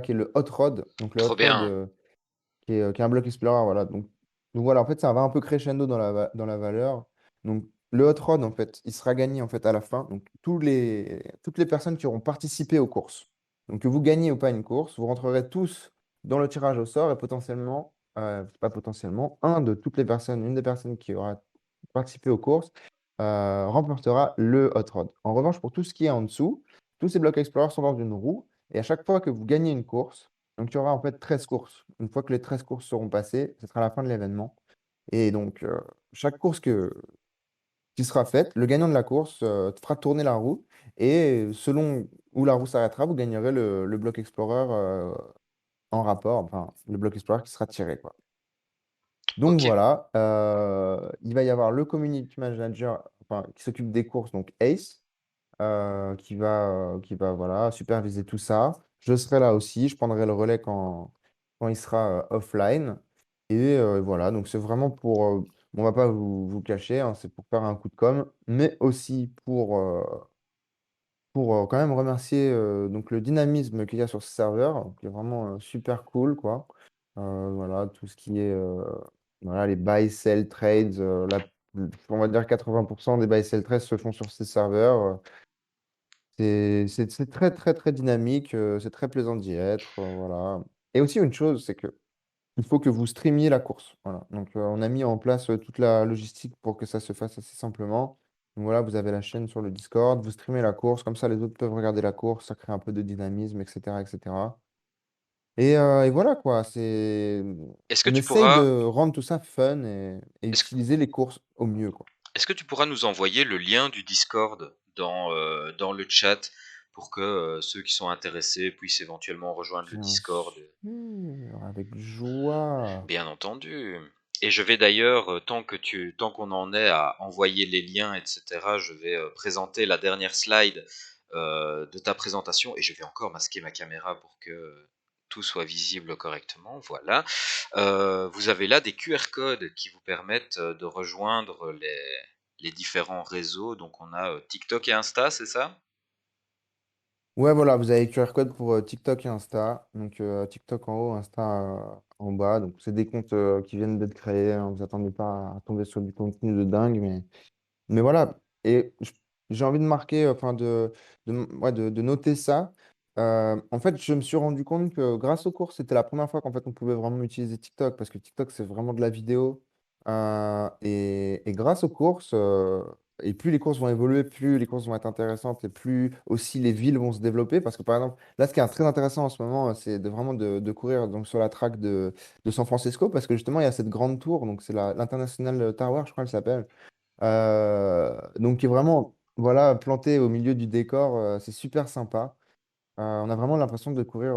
qui est le Hot Rod. Donc, le Hot Trop Rod, bien. qui est un bloc Explorer, voilà. Donc voilà, en fait, ça va un peu crescendo dans la valeur. Donc le hot rod, en fait, il sera gagné en fait à la fin. Donc toutes les personnes qui auront participé aux courses. Donc que vous gagnez ou pas une course, vous rentrerez tous dans le tirage au sort et potentiellement, pas potentiellement, une des personnes qui aura participé aux courses remportera le hot rod. En revanche, pour tout ce qui est en dessous, tous ces blocs Explorer sont dans une roue et à chaque fois que vous gagnez une course, donc il y aura en fait 13 courses. Une fois que les 13 courses seront passées, ce sera la fin de l'événement. Et donc, chaque course qui sera faite, le gagnant de la course fera tourner la roue et selon où la roue s'arrêtera, vous gagnerez le bloc Explorer en rapport, enfin, le bloc Explorer qui sera tiré, quoi. Donc Ok. voilà, il va y avoir le community manager enfin, qui s'occupe des courses, donc Ace, qui va voilà, superviser tout ça. Je serai là aussi, je prendrai le relais quand il sera offline. Et voilà, donc c'est vraiment on va pas vous cacher, hein, c'est pour faire un coup de com', mais aussi pour quand même remercier donc le dynamisme qu'il y a sur ce serveur, qui est vraiment super cool, quoi. Voilà, tout ce qui est voilà, les buy, sell, trades, on va dire 80% des buy, sell, trades se font sur ces serveurs. C'est très, très, très dynamique, c'est très plaisant d'y être, voilà. Et aussi une chose, c'est que il faut que vous streamiez la course. Voilà. Donc, on a mis en place toute la logistique pour que ça se fasse assez simplement. Donc, voilà, vous avez la chaîne sur le Discord, vous streamez la course, comme ça les autres peuvent regarder la course, ça crée un peu de dynamisme, etc., etc. Et voilà quoi, Est-ce que on tu essaye pourras, de rendre tout ça fun et est-ce, utiliser les courses au mieux, quoi. est-ce que tu pourras nous envoyer le lien du Discord dans le chat pour que ceux qui sont intéressés puissent éventuellement rejoindre le Bien Discord? sûr, avec joie. Bien entendu. Et je vais d'ailleurs, tant qu'on en est à envoyer les liens, etc., je vais présenter la dernière slide de ta présentation et je vais encore masquer ma caméra pour que tout soit visible correctement. Voilà. Vous avez là des QR codes qui vous permettent de rejoindre les différents réseaux. Donc on a TikTok et Insta, c'est ça? Ouais, voilà, vous avez QR code pour TikTok et Insta. Donc, TikTok en haut, Insta en bas. Donc, c'est des comptes qui viennent d'être créés, hein. Vous attendez pas à tomber sur du contenu de dingue, mais voilà, et j'ai envie de marquer, enfin ouais, de noter ça. En fait, je me suis rendu compte que grâce aux courses, c'était la première fois qu'en fait on pouvait vraiment utiliser TikTok parce que TikTok c'est vraiment de la vidéo. Et grâce aux courses, et plus les courses vont évoluer, plus les courses vont être intéressantes et plus aussi les villes vont se développer. Parce que par exemple, là, ce qui est très intéressant en ce moment, c'est vraiment de courir donc, sur la track de San Francisco parce que justement il y a cette grande tour, donc c'est l'International Tower, je crois qu'elle s'appelle. Donc, qui est vraiment voilà, planté au milieu du décor, c'est super sympa. On a vraiment l'impression de courir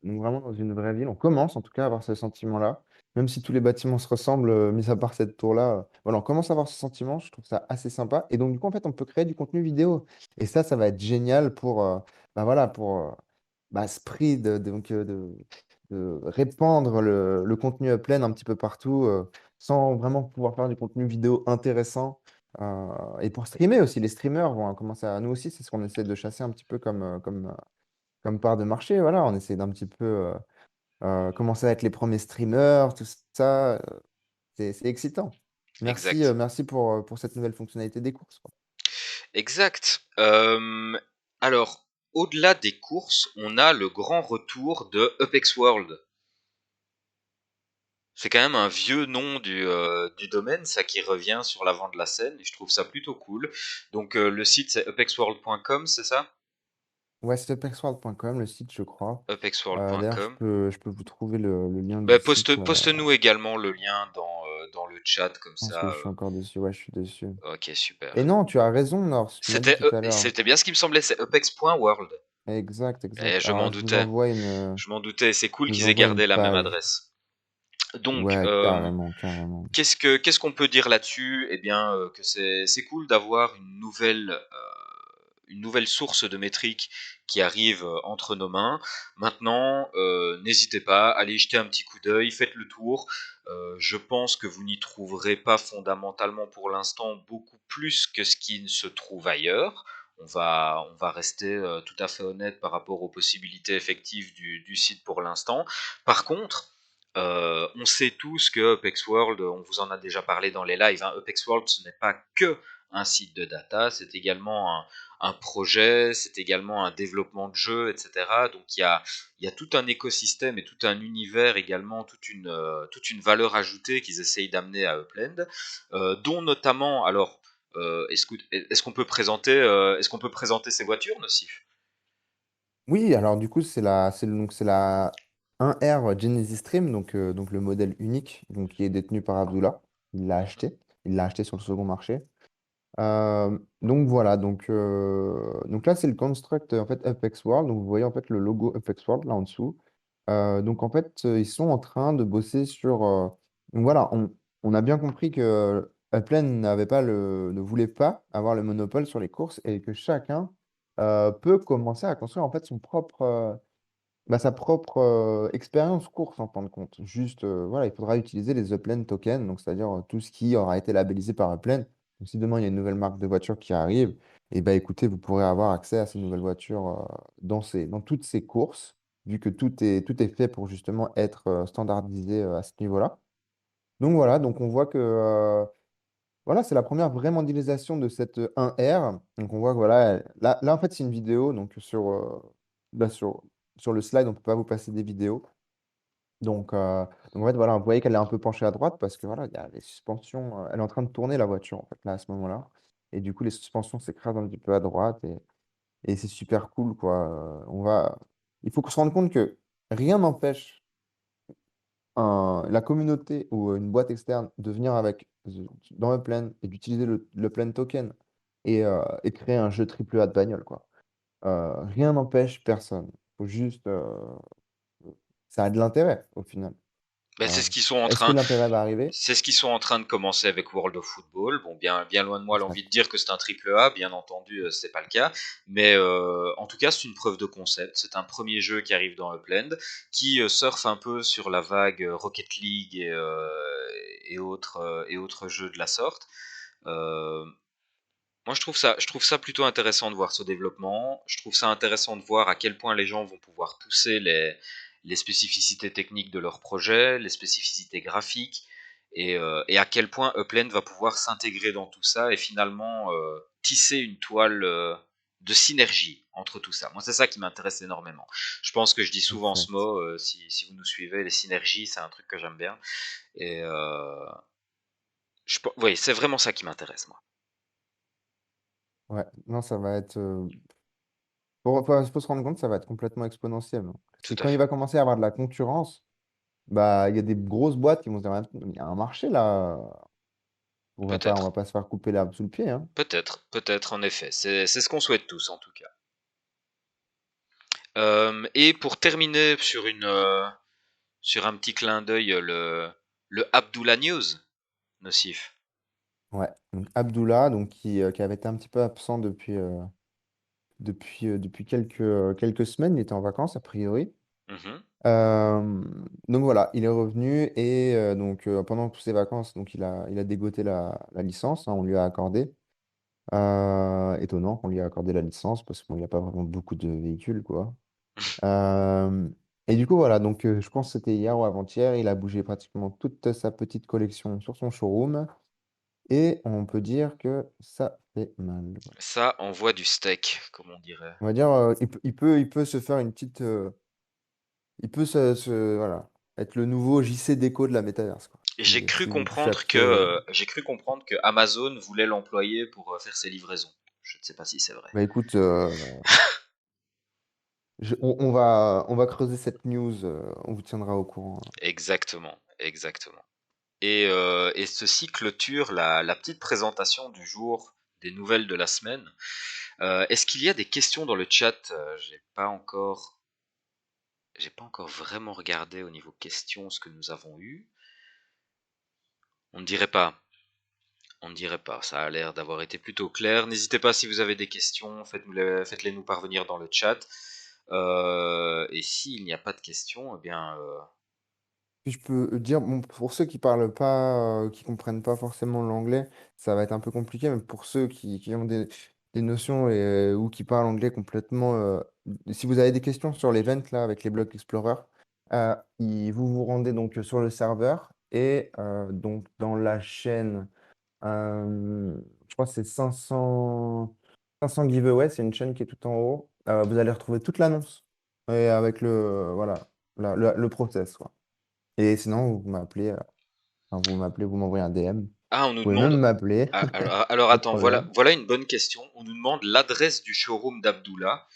donc vraiment dans une vraie ville. On commence en tout cas à avoir ce sentiment-là. Même si tous les bâtiments se ressemblent, mis à part cette tour-là, voilà, on commence à avoir ce sentiment. Je trouve ça assez sympa. Et donc, du coup, en fait, on peut créer du contenu vidéo. Et ça va être génial bah, voilà, pour spread, donc, de répandre le contenu Upland un petit peu partout sans vraiment pouvoir faire du contenu vidéo intéressant. Et pour streamer aussi, les streamers vont commencer à nous aussi, c'est ce qu'on essaie de chasser un petit peu comme part de marché. Voilà, on essaie d'un petit peu commencer avec les premiers streamers, tout ça. C'est excitant. Merci, Exact. merci pour cette nouvelle fonctionnalité des courses, quoi. Exact. Alors, au-delà des courses, on a le grand retour de Upex World. C'est quand même un vieux nom du domaine, ça qui revient sur l'avant de la scène, et je trouve ça plutôt cool. Donc le site c'est upexworld.com, c'est ça? Ouais, c'est upexworld.com, le site, je crois. D'ailleurs, je Upexworld.com. peux, je peux vous trouver le lien du Bah, site. poste-nous également le lien dans le chat, comme Je pense que ça. je suis encore dessus. Ouais, je suis dessus. Ok, Et super. non, tu as raison, Nors. Tu m'as dit tout à l'heure. C'était bien ce qui me semblait, c'est upex.world. Exact, Et exact. Alors, je m'en doutais, c'est cool je vous qu'ils aient envoie une gardé la même page. adresse. Donc, Ouais, carrément, carrément. qu'est-ce qu'on peut dire là-dessus? Eh bien, que c'est cool d'avoir une nouvelle source de métriques qui arrive entre nos mains. Maintenant, n'hésitez pas, allez jeter un petit coup d'œil, faites le tour. Je pense que vous n'y trouverez pas fondamentalement pour l'instant beaucoup plus que ce qui ne se trouve ailleurs. On va rester tout à fait honnête par rapport aux possibilités effectives du site pour l'instant. Par contre, on sait tous que Apex World, on vous en a déjà parlé dans les lives, hein, Apex World ce n'est pas que un site de data, c'est également un projet, c'est également un développement de jeu, etc. Donc il y a tout un écosystème et tout un univers également, toute une valeur ajoutée qu'ils essayent d'amener à Upland, dont notamment, alors, est-ce qu'on peut présenter ces voitures, Nocif? Oui, alors du coup, c'est la 1R Genesis Stream, donc le modèle unique donc, qui est détenu par Abdullah. Il l'a Mhm. acheté. Il l'a acheté sur le second marché. Donc voilà, donc là c'est le construct en fait Apex World. Donc vous voyez en fait le logo Apex World là en dessous. Donc en fait ils sont en train de bosser sur. Donc voilà, on a bien compris que Upland ne voulait pas avoir le monopole sur les courses et que chacun peut commencer à construire en fait sa propre expérience course en fin de compte. Juste, voilà, il faudra utiliser les Upland tokens, donc c'est-à-dire tout ce qui aura été labellisé par Upland. Donc, si demain il y a une nouvelle marque de voiture qui arrive, et bah, écoutez, vous pourrez avoir accès à ces nouvelles voitures dans toutes ces courses, vu que tout est fait pour justement être standardisé à ce niveau-là. Donc voilà, donc on voit que voilà, c'est la première vraie mondialisation de cette 1R. Donc on voit que voilà, là en fait c'est une vidéo, donc là, sur le slide, on ne peut pas vous passer des vidéos. Donc en fait, voilà, vous voyez qu'elle est un peu penchée à droite parce que voilà, il y a les suspensions, elle est en train de tourner la voiture en fait, là, à ce moment-là. Et du coup, les suspensions s'écrasent un petit peu à droite et c'est super cool, quoi. Il faut qu'on se rende compte que rien n'empêche la communauté ou une boîte externe de venir dans Upland et d'utiliser le Plan Token et de créer un jeu triple A de bagnole, quoi. Rien n'empêche personne. Faut juste, ça a de l'intérêt au final. Ben, Euh, Est-ce que l'intérêt va arriver? c'est ce qu'ils sont en train de commencer avec World of Football. Bon, bien loin de moi l'envie de Exact. dire que c'est un triple A, bien entendu, c'est pas le cas. Mais en tout cas, c'est une preuve de concept. C'est un premier jeu qui arrive dans Upland, qui surfe un peu sur la vague Rocket League et autres jeux de la sorte. Euh, Moi, je trouve ça plutôt intéressant de voir ce développement. Je trouve ça intéressant de voir à quel point les gens vont pouvoir pousser les spécificités techniques de leur projet, les spécificités graphiques, et à quel point Upland va pouvoir s'intégrer dans tout ça et finalement tisser une toile de synergie entre tout ça. Moi, c'est ça qui m'intéresse énormément. Je pense que je dis souvent ce Exact. mot, si vous nous suivez, les synergies, c'est un truc que j'aime bien. Et oui, c'est vraiment ça qui m'intéresse, moi. Ouais, non, ça va être. Faut se rendre compte, ça va être complètement exponentiel, hein. Parce que Tout à quand il fait. va commencer à avoir de la concurrence, bah, il y a des grosses boîtes qui vont se dire, attends, il y a un marché là, on va Peut-être. pas se faire couper l'herbe sous le pied, hein. Peut-être en effet. C'est ce qu'on souhaite tous en tout cas. Et pour terminer sur un petit clin d'œil, le Abdullah News, Nocif. Ouais. Donc Abdullah, donc qui avait été un petit peu absent depuis quelques semaines, il était en vacances a priori. Mhm. Euh, donc voilà, il est revenu et pendant toutes ses vacances, donc il a dégoté la licence, hein, on lui a accordé. Étonnant qu'on lui ait accordé la licence parce qu'il n'y a pas vraiment beaucoup de véhicules, quoi. Euh, et du coup, voilà, donc je pense que c'était hier ou avant-hier, il a bougé pratiquement toute sa petite collection sur son showroom et on peut dire que ça fait mal. Voilà. Ça envoie du steak, comme on dirait. On va dire, il peut se faire une petite. Il peut voilà, être le nouveau JC Déco de la métaverse, quoi. Et j'ai cru Si vous comprendre cherchez. que Amazon voulait l'employer pour faire ses livraisons. Je ne sais pas si c'est vrai. Bah écoute, on va creuser cette news, on vous tiendra au courant. Exactement, exactement. Et ceci clôture la petite présentation du jour des nouvelles de la semaine. Est-ce qu'il y a des questions dans le chat? J'ai pas encore vraiment regardé au niveau questions ce que nous avons eu. On ne dirait pas. On ne dirait pas. Ça a l'air d'avoir été plutôt clair. N'hésitez pas si vous avez des questions, faites-les nous parvenir dans le chat. Et s'il n'y a pas de questions, eh bien, Puis je peux dire, bon, pour ceux qui parlent pas, qui comprennent pas forcément l'anglais, ça va être un peu compliqué, mais pour ceux qui ont des notions ou qui parlent anglais complètement, si vous avez des questions sur l'event là avec les blocs Explorer, vous vous rendez donc sur le serveur et donc dans la chaîne, je crois que c'est 500 giveaways, c'est une chaîne qui est tout en haut. Vous allez retrouver toute l'annonce et avec voilà, le process, quoi. Et sinon, vous m'appelez, enfin, vous m'envoyez un DM. Vous Ah, on nous pouvez même demande. m'appeler, Alors pas de attends, voilà, problème. voilà une bonne question. On nous demande l'adresse du showroom d'Abdullah.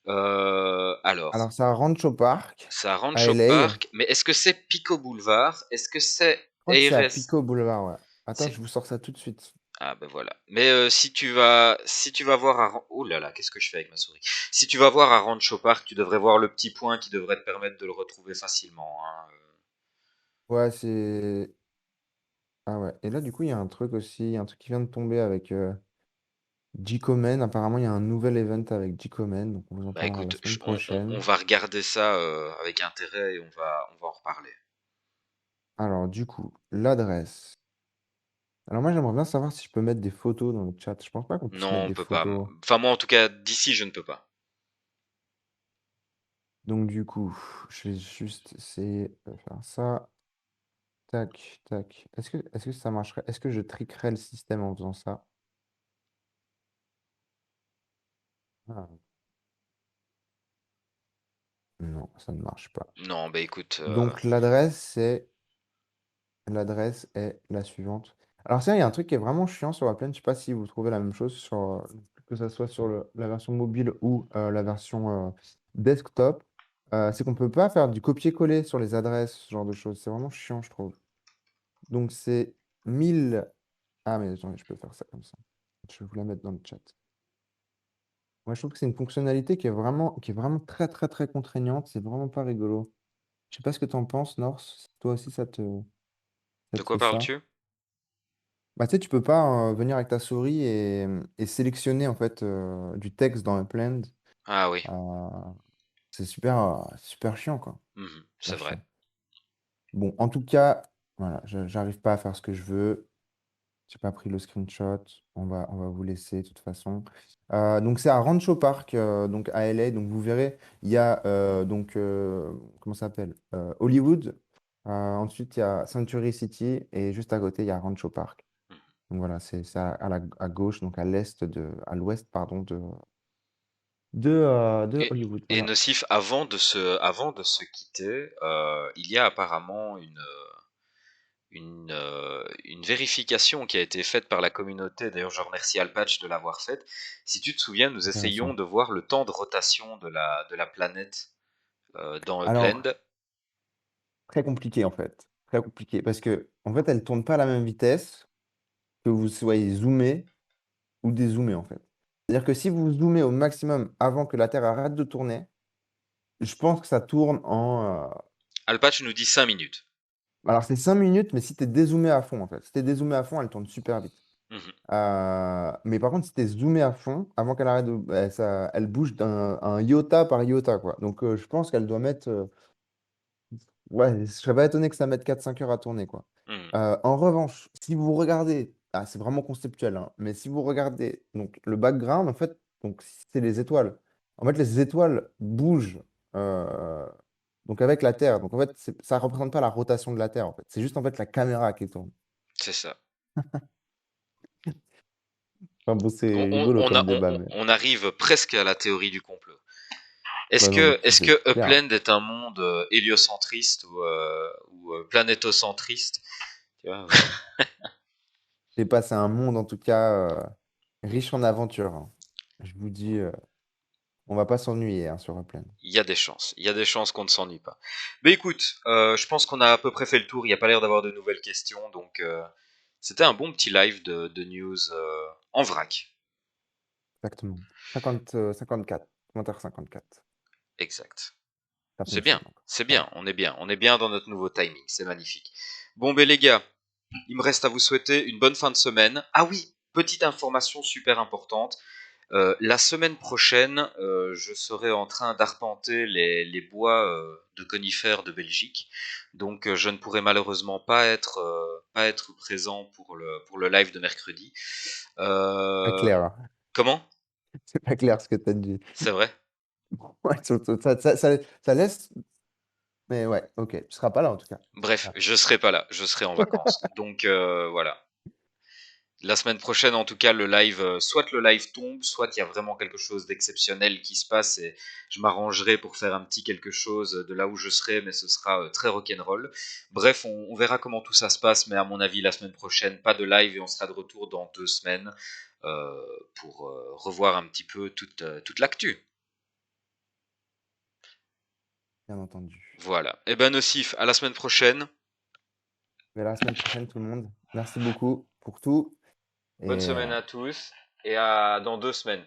Alors, Alors, c'est à Rancho Park, c'est à à Rancho LA. Park, mais est-ce que c'est Pico Boulevard? Est-ce que c'est Je crois que c'est à ARS? Pico Boulevard, ouais. Attends, C'est je vous sors ça tout de suite. Ah ben voilà. Mais si tu vas voir oh là là, qu'est-ce que je fais avec ma souris? Si tu vas voir à Rancho Park, tu devrais voir le petit point qui devrait te permettre de le retrouver facilement, hein. Ouais, c'est. Ah ouais. Et là, du coup, il y a un truc aussi, il y a un truc qui vient de tomber avec G-Komen. Apparemment, il y a un nouvel event avec G-Komen, donc on vous en Bah parlera la écoute, semaine on prochaine. va regarder ça avec intérêt et on va en reparler. Alors, du coup, l'adresse. Alors, moi, j'aimerais bien savoir si je peux mettre des photos dans le chat. Je pense pas qu'on puisse Non, mettre on des peut pas. photos. Enfin moi en tout cas d'ici je ne peux pas. Donc, du coup, je vais juste essayer de faire ça. Tac, tac. Est-ce que ça marcherait? Est-ce que je triquerais le système en faisant ça? Ah, non, ça ne marche pas. Non, bah écoute, Donc, l'adresse est la suivante. Alors, ça, il y a un truc qui est vraiment chiant sur Apple. Je ne sais pas si vous trouvez la même chose, que ce soit sur la version mobile ou la version desktop. C'est qu'on ne peut pas faire du copier-coller sur les adresses, ce genre de choses. C'est vraiment chiant, je trouve. Donc, c'est 1000. Ah, mais attendez, je peux faire ça comme ça. Je vais vous la mettre dans le chat. Moi, je trouve que c'est une fonctionnalité qui est vraiment très, très, très contraignante. C'est vraiment pas rigolo. Je sais pas ce que tu en penses, Norse. Si toi aussi, ça de te quoi fait ça. parles-tu? Bah, tu sais, tu peux pas venir avec ta souris et sélectionner en fait du texte dans Upland. Ah oui. Euh, c'est super chiant, quoi. Mhm, c'est Super vrai. chiant. Bon, en tout cas, voilà, j'arrive pas à faire ce que je veux. J'ai pas pris le screenshot. On va vous laisser de toute façon. Donc c'est à Rancho Park, donc à LA. Donc vous verrez, il y a comment ça s'appelle? Hollywood. Ensuite, il y a Century City et juste à côté, il y a Rancho Park. Mhm. Donc voilà, c'est ça à gauche, donc à l'ouest, pardon, de Et, Hollywood. et Voilà. Nocif, avant de se quitter, il y a apparemment une vérification qui a été faite par la communauté. D'ailleurs, je remercie Alpatch de l'avoir faite. Si tu te souviens, nous essayons Intéressant. de voir le temps de rotation de la planète dans Upland. Alors, très compliqué en fait. Très compliqué parce que en fait, elle tourne pas à la même vitesse que vous soyez zoomé ou dézoomé en fait. C'est-à-dire que si vous zoomez au maximum avant que la Terre arrête de tourner, je pense que ça tourne Alpatch nous dit 5 minutes. Alors, c'est 5 minutes, mais si tu es dézoomé à fond en fait. Si tu es dézoomé à fond, elle tourne super vite. Mhm, Mais par contre, si tu es zoomé à fond, avant qu'elle arrête de. Elle bouge d'un iota par iota, quoi. Donc, je pense qu'elle doit mettre. Ouais, je serais pas étonné que ça mette 4 5 heures à tourner, quoi. mhm. En revanche, si vous regardez. Ah, c'est vraiment conceptuel, hein, mais si vous regardez donc, le background, en fait, donc, c'est les étoiles. En fait, les étoiles bougent euh, donc avec la Terre. Donc, en fait, ça représente pas la rotation de la Terre, en fait. C'est juste, en fait, la caméra qui tourne. C'est ça. Enfin, bon, c'est On, on- rigolo on comme a- on- débat, on- mais. on arrive presque à la théorie du complot. Est-ce Ouais, non, mais que, est-ce c'est que clair. Upland est un monde héliocentriste ou planétocentriste? Tu vois, C'est un monde, en tout cas, riche en aventures, hein. Je vous dis, on va pas s'ennuyer hein, sur Upland. il y a des chances. Il y a des chances qu'on ne s'ennuie pas. Mais écoute, je pense qu'on a à peu près fait le tour. Il n'y a pas l'air d'avoir de nouvelles questions. Donc, c'était un bon petit live de news en vrac. Exactement. 54. Commentaire 54. Exact. Ça C'est bien. fonctionne encore. C'est Ça bien. va. On est bien. On est bien dans notre nouveau timing. C'est magnifique. Bon, ben les gars, il me reste à vous souhaiter une bonne fin de semaine. Ah oui, petite information super importante. La semaine prochaine, je serai en train d'arpenter les bois de conifères de Belgique. Donc, je ne pourrai malheureusement pas être présent pour le live de mercredi. Pas Euh, clair, hein. comment? C'est pas clair ce que tu as dit. C'est vrai? Ouais, ça laisse. Mais ouais, ok. Tu seras pas là en tout cas. Bref, Ah. je serai pas là. Je serai en vacances. Donc, voilà. La semaine prochaine, en tout cas, le live, soit le live tombe, soit il y a vraiment quelque chose d'exceptionnel qui se passe et je m'arrangerai pour faire un petit quelque chose de là où je serai, mais ce sera très rock'n'roll. Bref, on verra comment tout ça se passe, mais à mon avis, la semaine prochaine, pas de live et on sera de retour dans 2 semaines euh, pour revoir un petit peu toute l'actu. bien entendu. Voilà. Eh ben, Nocif, à la semaine prochaine. Mais la semaine prochaine, tout le monde. Merci beaucoup pour tout Bonne et, semaine à tous et à dans 2 semaines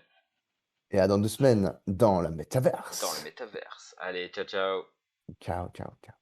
et à dans 2 semaines dans le dans le métaverse. métaverse. Allez, ciao ciao. Ciao, ciao, ciao.